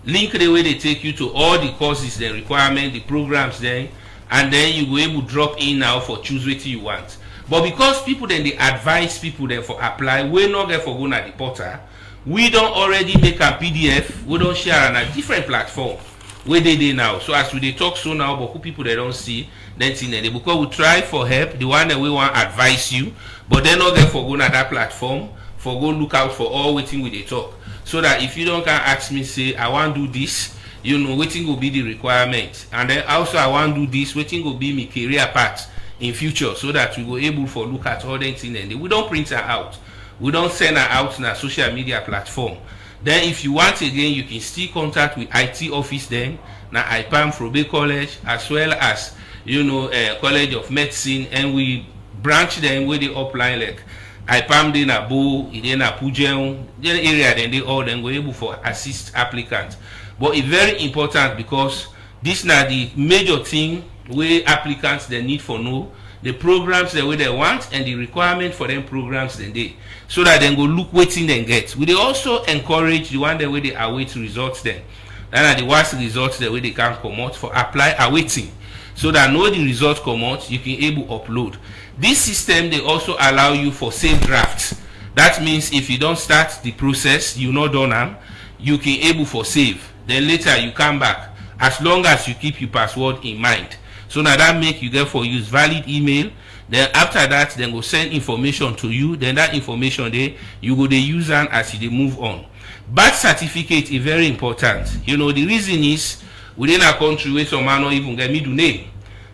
Link the way they take you to all the courses, the requirement, the programs then, and then you go able to drop in now for choose what you want. But because people then they advise people then for apply, we not get for going at the portal. We don't already make a PDF. We don't share on a different platform where they now. So as we talk so now, but who people they don't see. Then because we try for help, the one that we want advise you, but then not get for go at that platform, for go look out for all waiting with they talk. So that if you don't can ask me, say I want to do this, you know, waiting will be the requirement. And then also I want to do this, waiting will be my career path in future, so that we go able for look at all the things and we don't print her out. We don't send her out in a social media platform. Then if you want again, you can still contact with IT office then, now IPAM Frobe College, as well as you know, College of Medicine, and we branch them where they apply like IPAM then a Bo, then a Pujen, then area then they all then go able for assist applicants. But it's very important because this now the major thing where applicants they need for know the programs the way they want and the requirement for them programs then they so that they go look waiting then get. We they also encourage the one the way they await results then. Then are the worst results the way they can come out for apply awaiting. So that know the results come out, you can able upload. This system they also allow you for save drafts. That means if you don't start the process, you not done them, you can able for save. Then later you come back as long as you keep your password in mind. So now that make you get for use valid email. Then after that, then go send information to you. Then that information there you go the use and as you move on. Birth certificate is very important. You know the reason is within our country where some man not even get middle name.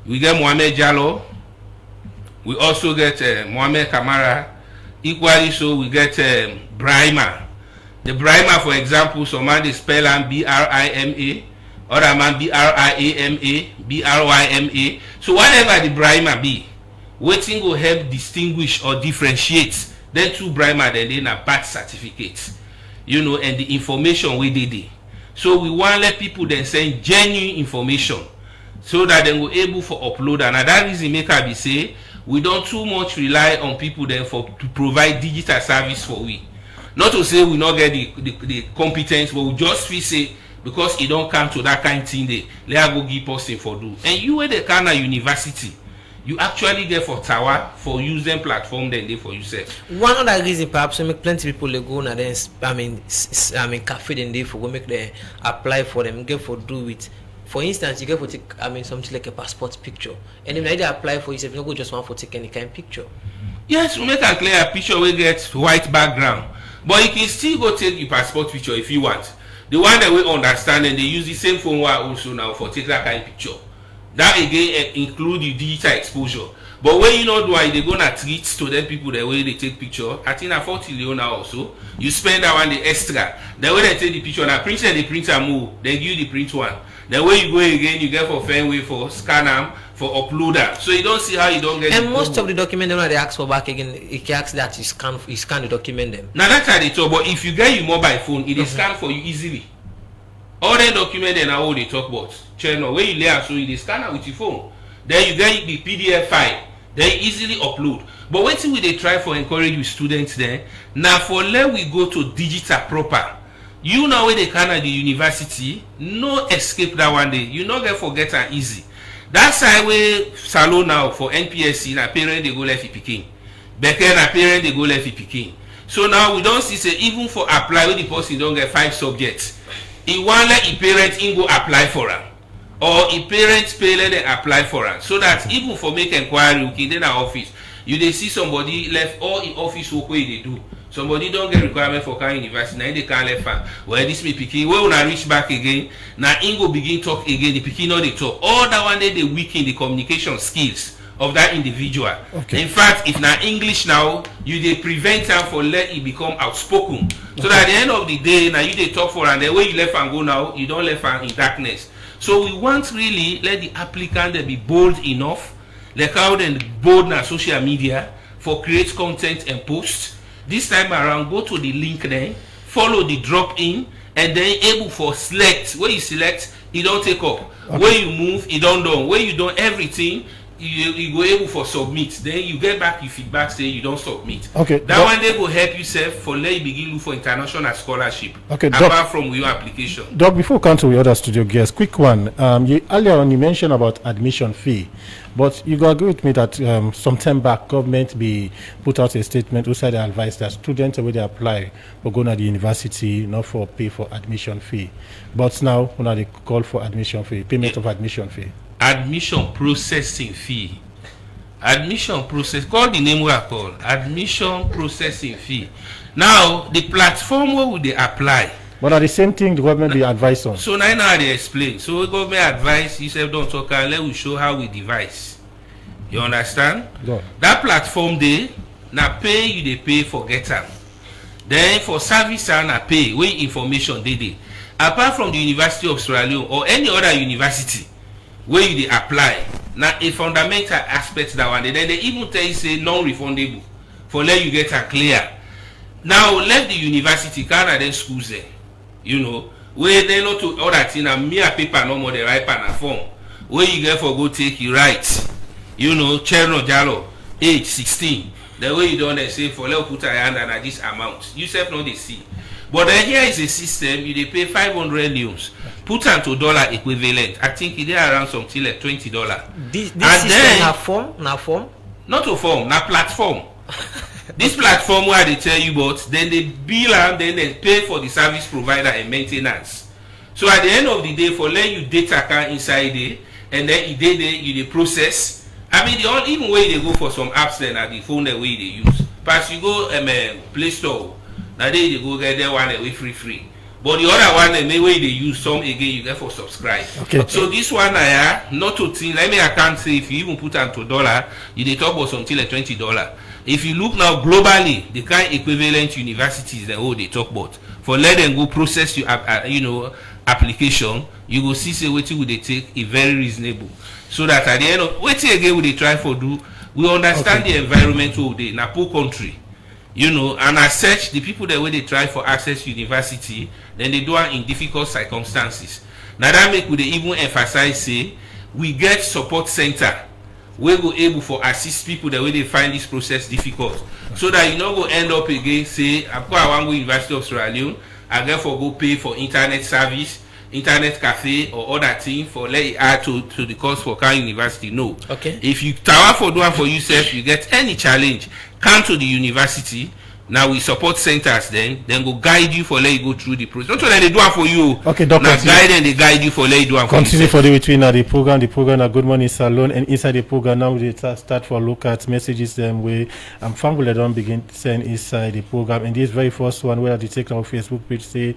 We get Mohamed Jallo. We also get Mohamed Kamara. Equally so we get Brahima. The Brahima, for example, some man they spell and Brima, other man Brima, Bryma. So whatever the Brahima be, waiting will help distinguish or differentiate then two Brahima then they na birth certificates. You know, and the information we did. So we want to let people then send genuine information so that they will able for upload. And that reason make I be say we don't too much rely on people then for to provide digital service for we. Not to say we not get the competence, but we just feel say because it don't come to that kind of thing they let go give person for do. And you were the kind of university. You actually get for tower for using platform then they for yourself. One other reason perhaps we make plenty people they go and then I mean cafe then they for go make them apply for them get for do it. For instance, you get for take something like a passport picture, and then they apply for yourself. You don't go just want for take any kind of picture. Yes, we make a clear picture we get white background, but you can still go take your passport picture if you want. The one that we understand and they use the same phone also now for take that kind of picture. That again include the digital exposure. But when you know why they gonna treat to them people the way they take picture, I think at 40 Leone also, you spend that one the extra. The way they take the picture, now printer the printer move, they give you the print one. The way you go again, you get for Fenway for scan them for uploader. So you don't see how you don't get. And most of the document they ask for back again, it asks that you scan the document them. Now that's how they talk. But if you get your mobile phone, it is scan for you easily. All the document they now they talk about. Channel where you lay so you scan it with your phone. Then you get the PDF file. They easily upload. But what we they try for encourage you students there. Now for let we go to digital proper. You know where they can at the university, no escape that one day. You not get forget and easy. That's why we salon now for NPSC na parent they go left picking. Becker na parent they go left picking. So now we don't see say even for apply when the person don't get 5 subjects. He want let a parent in go apply for her. Or a parent pay let them apply for her. So that even for make inquiry, okay, then our office, you they see somebody left all in office work where they do. Somebody don't get requirement for Kano University, now they can't let fan. Well, this me picking, when I reach back again, now Ingo begin talk again, the picking not they talk. All that one day they weaken the communication skills of that individual. Okay. In fact, if now English now, you they prevent them for let it become outspoken. So that at the end of the day, now you they talk for and the way you left and go now, you don't left and in darkness. So we want really let the applicant be bold enough, like how then bold na social media for create content and post. This time around, go to the link there, follow the drop in, and then able for select. Where you select, you don't take up. Okay. Where you move, you don't do. Where you do everything, you go able for submit. Then you get back your feedback saying you don't submit. Okay. That one they will help you self for let you begin look for international scholarship. Okay. Apart from your application. Doc, before we come to the other studio guests, quick one. You earlier on you mentioned about admission fee, but you got agree with me that some time back government be put out a statement who said they advise that students when they apply for going to the university not for pay for admission fee, but now when they call for admission fee, payment of admission fee. Admission processing fee. Admission process. Call the name we are called. Admission processing fee. Now the platform where would they apply? But at the same thing, the government be advised on. So now they explain. So government advice. You say don't talk and let we show how we devise. You understand? Go. That platform they now pay you they pay for get them. Then for service and pay where information they. Apart from the University of Sierra Leone or any other university where you they apply, now a fundamental aspect that one, then they even tell you say non-refundable for let you get a clear. Now let the university Canada schools there, you know, where they not to other thing and mere paper no more the right pan form. Where you get for go take you right, you know, Cherno Jalo, age 16. The way you don't say for let put a hand and this amount. You self know they see. But then here is a system, you they pay 500 leones. Put into dollar equivalent. I think it is around something like $20. This and system then, na form? Not a form, na platform. This platform where they tell you about, then they bill and then they pay for the service provider and maintenance. So at the end of the day, for letting you data account inside there, and then you process. I mean, even way they go for some apps then at the phone the way they use. But you go Play Store. Now they go get that one away free. But the other one the way they use some again you get for subscribe. Okay. So this one not to think. Let me I can't say if you even put into dollar, you they talk about something like $20. If you look now globally, the kind equivalent universities that they talk about for let them go process your application, you go see say what would they take a very reasonable. So that at the end of what again would they try for do, we understand the environment of the Napo country. You know, and as such, the people that when they try for access university, then they do it in difficult circumstances. Now that make we they even emphasize say we get support center where we able for assist people that way they find this process difficult. So that you not go end up again say I want go University of Sierra Leone, I therefore go pay for internet service, internet cafe or other thing for let it add to the cost for Kano University. No. Okay. If you tower for doing for yourself, you get any challenge, come to the university. Now we support centers then go guide you for let you go through the process. Not only they do it for you. Okay, doctor. Now guide and they guide you for let you do it for continue for the between the program Good Morning Salon, and inside the program now we start for look at messages them way family don't begin to send inside the program. And this very first one where they take our Facebook page say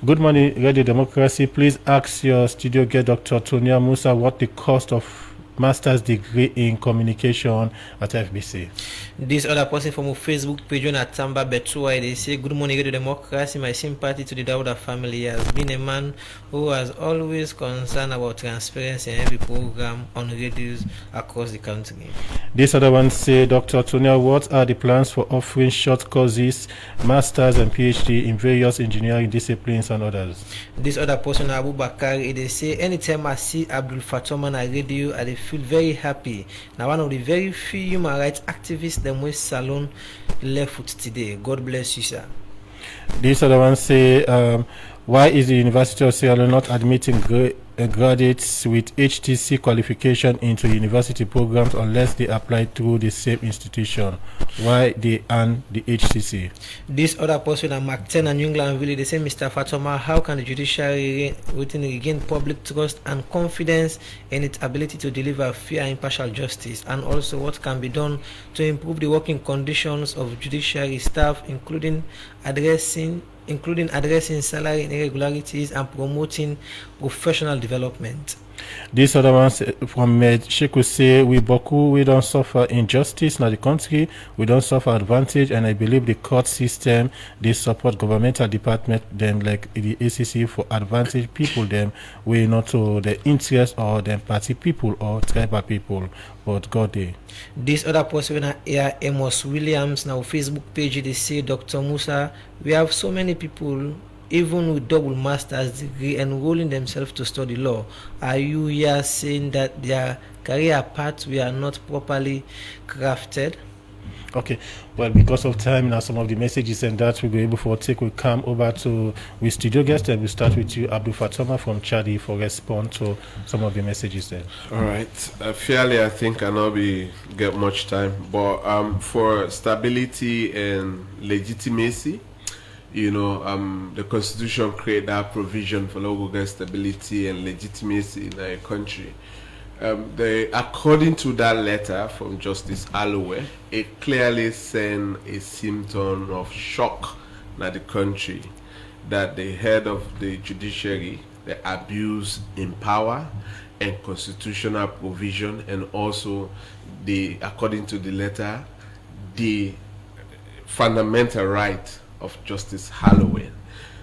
good morning Radio Democracy, please ask your studio guest Dr. Tonia Musa what the cost of master's degree in communication at FBC. This other person from a Facebook page on Atamba Betua, they say good morning Radio Democracy, my sympathy to the Dauda family. He has been a man who has always concerned about transparency in every program on radios across the country. This other one say Dr. Tonia, what are the plans for offering short courses, masters and PhD in various engineering disciplines and others? This other person Abu Bakari, they say anytime I see Abdul Fatoma on radio I feel very happy. Now one of the very few human rights activists them with Salon left with today. God bless you, sir. This other one say why is the University of Sierra Leone not admitting graduates with HTC qualification into university programs unless they apply through the same institution. Why they earn the HTC? This other person at Mark 10 and New England Village, they say, Mr. Fatoma, how can the judiciary regain public trust and confidence in its ability to deliver fair and impartial justice? And also, what can be done to improve the working conditions of judiciary staff, including addressing salary irregularities and promoting professional development? This other one from Sheku say, we Boku, we don't suffer injustice in the country, we don't suffer advantage, and I believe the court system, they support governmental department, them like the ACC for advantage people, them we not to the interest or them party people or tribal people, but God they. This other person here, Amos Williams, now Facebook page, they say, Dr. Musa, we have so many people even with double master's degree enrolling themselves to study law. Are you here saying that their career paths were not properly crafted? Okay, well, because of time now, some of the messages and that we'll be able to take will come over to with studio guest, and we'll start with you, Abdul Fatoma from Chadi, for respond to some of the messages there. All right, fairly, I think I not be get much time, but for stability and legitimacy, you know, the Constitution create that provision for local stability and legitimacy in a country. According to that letter from Justice Alloway, it clearly sent a symptom of shock in the country that the head of the judiciary, the abuse in power and constitutional provision, and also according to the letter, the fundamental right of Justice Holloway.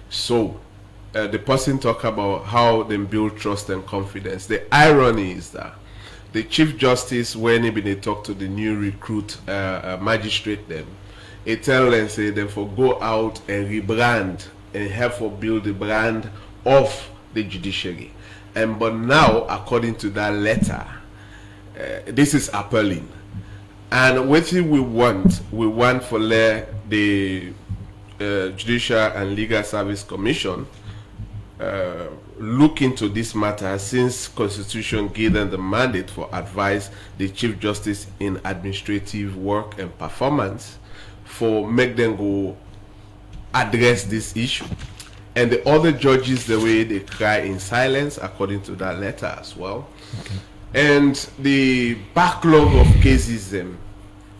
So the person talk about how they build trust and confidence. The irony is that the Chief Justice, when he talk to the new recruit magistrate, them, he tell them, say them for go out and rebrand and help for build the brand of the judiciary. But now, according to that letter, this is appalling. And what we want for the Judicial and Legal Service Commission look into this matter, since Constitution gave them the mandate for advise the Chief Justice in administrative work and performance, for make them go address this issue. And the other judges, the way they cry in silence, according to that letter as well. Okay. And the backlog of cases,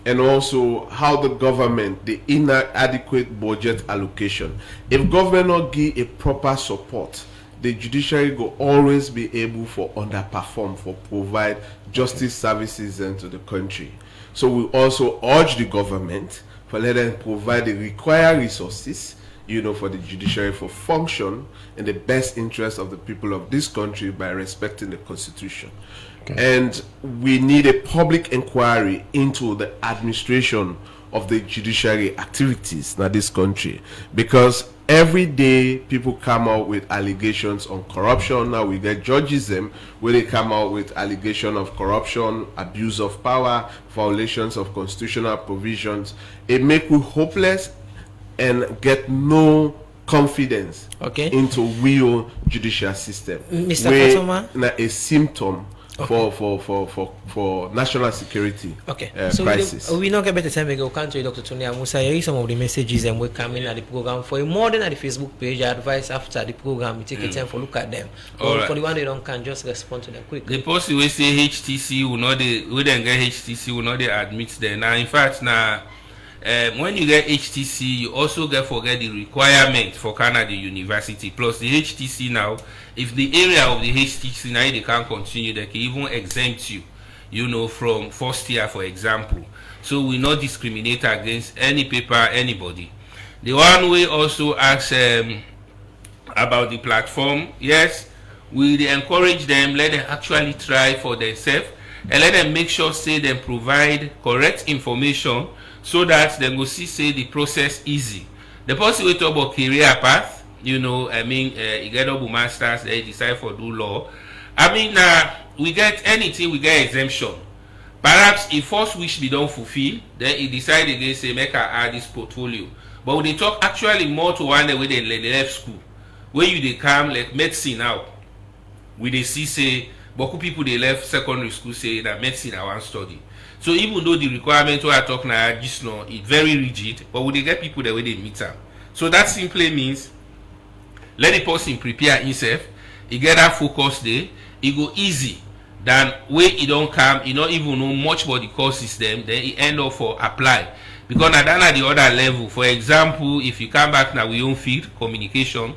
and also how the government, the inadequate budget allocation. If government not give a proper support, the judiciary will always be able for underperform for provide justice services into the country. So we also urge the government for let them provide the required resources, you know, for the judiciary for function in the best interest of the people of this country by respecting the Constitution. Okay. And we need a public inquiry into the administration of the judiciary activities in this country, because every day people come out with allegations on corruption. Now we get judges where they come out with allegation of corruption, abuse of power, violations of constitutional provisions. It makes you hopeless and get no confidence into real judicial system. Mr. Fatoma, a symptom for national security so crisis. We not get better time ago. Can't you, Dr. Tony Musa? Here is some of the messages and we come in at the program. For more than at the Facebook page, I advise after the program, you take a time for look at them. Right. For the one they don't can just respond to them quickly. The person we say HTC will not we then get HTC will not admit them. Now in fact now when you get HTC, you also forget the requirement for Canada University. Plus the HTC now, if the area of the HTC now they can't continue, they can even exempt you, you know, from first year, for example. So we not discriminate against any paper, anybody. The one we also ask about the platform, yes, we encourage them, let them actually try for themselves, and let them make sure say them provide correct information, so that they go see say the process easy. The person we talk about career path, you know, I mean, you get double masters, they decide for do law. I mean, we get anything, we get exemption. Perhaps if first wish be don't fulfill, then he decide again say make I add this portfolio. But when they talk actually more to one day where they left school, where you they come like medicine now. we dey see say boku people dey left secondary school say that medicine I wan study. So even though the requirement wey I talk na just now e very rigid, but we dey get people there wey dey meet am. So that simply means let the person prepare himself, he get that focus there, e go easy than wey e don come, e no even know much about the courses dem, then e end up for apply. Because na that na the other level. For example, if you come back na we own field communication,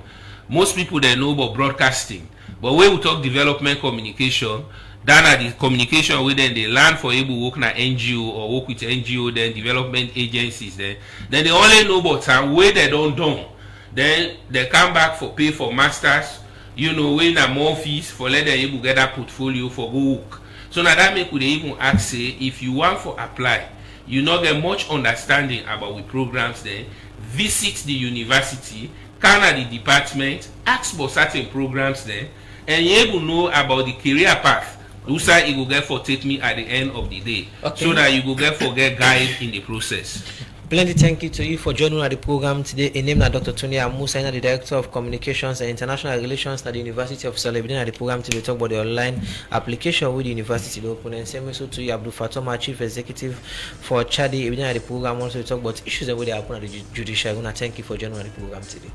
most people they know about broadcasting, but when we talk development communication, that na the communication wey then they learn for able work na NGO or work with NGO, then development agencies, then they only know about time wey they don't done. Then they come back for pay for masters, you know, when na more fees for let them able get that portfolio for go work. So now that make we dey even ask say if you want for apply, you not get much understanding about the programs there, visit the university, can at the department, ask for certain programs there, and you able know about the career path. Those are you go get for take me at the end of the day, okay. So that you go get for get guide in the process. Plenty thank you to you for joining at the program today. In name na Dr. Tony Amusa, the Director of Communications and International Relations at the University of Saleh. At the program today, talk about the online application with the university to open. And same also to you, Abdul Fatoma, Chief Executive for Chadi. At the program also talk about issues that will happen at the judiciary. I want to thank you for joining at the program today.